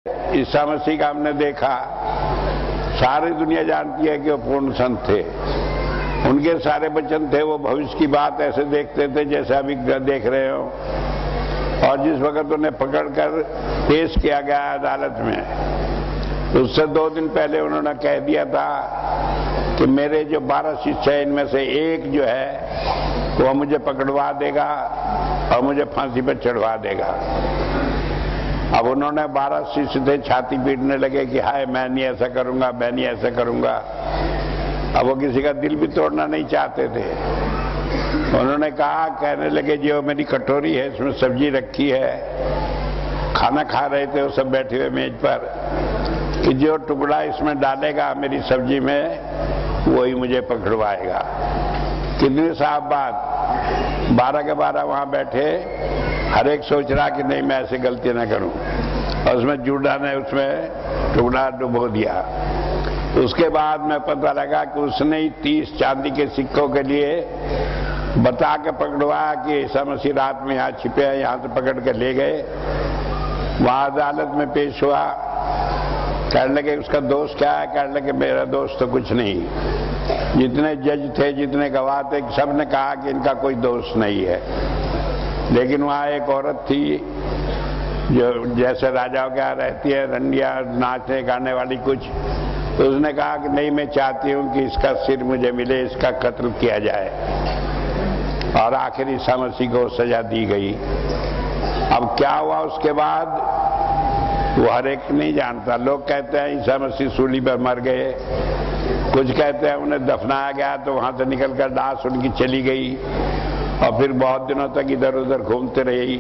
ईसा मसीह का हमने देखा, सारी दुनिया जानती है कि वो पूर्ण संत थे। उनके सारे वचन थे वो भविष्य की बात ऐसे देखते थे जैसे अभी देख रहे हो। और जिस वक्त उन्हें पकड़कर पेश किया गया अदालत में, तो उससे 2 दिन पहले उन्होंने कह दिया था कि मेरे जो 12 शिष्य हैं इनमें से एक जो है वो मुझे पकड़वा देगा और मुझे फांसी पर चढ़वा देगा। अब उन्होंने 12 शिष्य थे, छाती पीटने लगे कि हाय मैं नहीं ऐसा करूंगा, मैं नहीं ऐसा करूंगा। अब वो किसी का दिल भी तोड़ना नहीं चाहते थे। उन्होंने कहा, कहने लगे जो मेरी कटोरी है इसमें सब्जी रखी है, खाना खा रहे थे वो सब बैठे हुए मेज पर, कि जो टुकड़ा इसमें डालेगा मेरी सब्जी में वही मुझे पकड़वाएगा। कितनी साफ बात। 12 के 12 वहां बैठे, हर एक सोच रहा कि नहीं मैं ऐसे गलती ना करूं, और उसमें जूडा ने उसमें टुकड़ा डुबो दिया। उसके बाद में पता लगा कि उसने ही 30 चांदी के सिक्कों के लिए बता के पकड़वाया कि ईसा मसीह रात में यहाँ छिपे हैं, यहाँ से पकड़ के ले गए। वहां अदालत में पेश हुआ, कहने लगे उसका दोष क्या है? कहने लगे मेरा दोष तो कुछ नहीं। जितने जज थे, जितने गवाह थे, सब ने कहा कि इनका कोई दोष नहीं है। लेकिन वहां एक औरत थी जो जैसे राजाओं के यहाँ रहती है, रंडिया नाचने गाने वाली कुछ, तो उसने कहा कि नहीं मैं चाहती हूं कि इसका सिर मुझे मिले, इसका कत्ल किया जाए। और आखिर ईसा मसीह को सजा दी गई। अब क्या हुआ उसके बाद वो हर एक नहीं जानता। लोग कहते हैं ईसा मसीह सूली पर मर गए, कुछ कहते हैं उन्हें दफनाया गया तो वहां से निकलकर लाश उनकी चली गई और फिर बहुत दिनों तक इधर उधर घूमते रही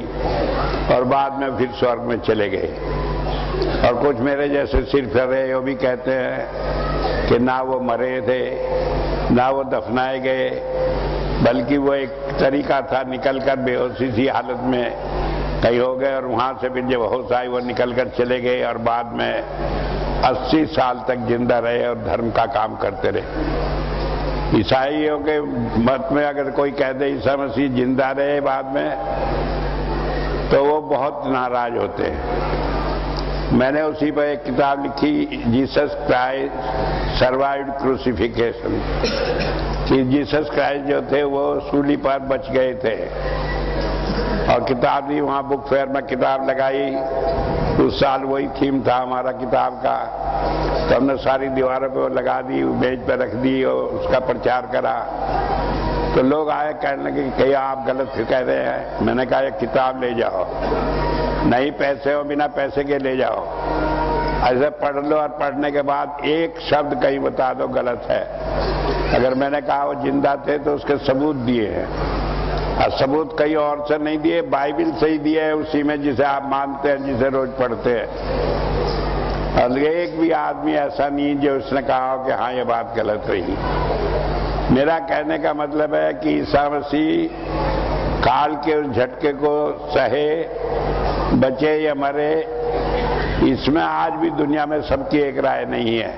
और बाद में फिर स्वर्ग में चले गए। और कुछ मेरे जैसे सिर फिर रहे वो भी कहते हैं कि ना वो मरे थे, ना वो दफनाए गए, बल्कि वो एक तरीका था निकलकर बेहोशी सी हालत में कहीं हो गए और वहां से फिर जब होश आई वो निकलकर चले गए और बाद में 80 साल तक जिंदा रहे और धर्म का काम करते रहे। ईसाइयों के मत में अगर कोई कह दे ईसा मसीह जिंदा रहे बाद में, तो वो बहुत नाराज होते हैं। मैंने उसी पर एक किताब लिखी, जीसस क्राइस्ट सर्वाइव्ड क्रूसिफिकेशन, कि जीसस क्राइस्ट जो थे वो सूली पर बच गए थे। और किताब दी, वहां बुक फेयर में किताब लगाई। उस साल वही थीम था हमारा किताब का, तो हमने सारी दीवारों पे वो लगा दी, मेज पे रख दी और उसका प्रचार करा। तो लोग आए, कहने लगे कि कहीं आप गलत कह रहे हैं। मैंने कहा एक किताब ले जाओ, नहीं पैसे हो बिना पैसे के ले जाओ, ऐसे पढ़ लो और पढ़ने के बाद एक शब्द कहीं बता दो गलत है। अगर मैंने कहा वो जिंदा थे तो उसके सबूत दिए हैं, और सबूत कहीं और से नहीं दिए, बाइबिल से ही दिए है, उसी में जिसे आप मानते हैं, जिसे रोज पढ़ते हैं। और एक भी आदमी ऐसा नहीं जो उसने कहा हो कि हाँ ये बात गलत रही। मेरा कहने का मतलब है कि ईसा मसीह काल के उस झटके को सहे, बचे या मरे, इसमें आज भी दुनिया में सबकी एक राय नहीं है।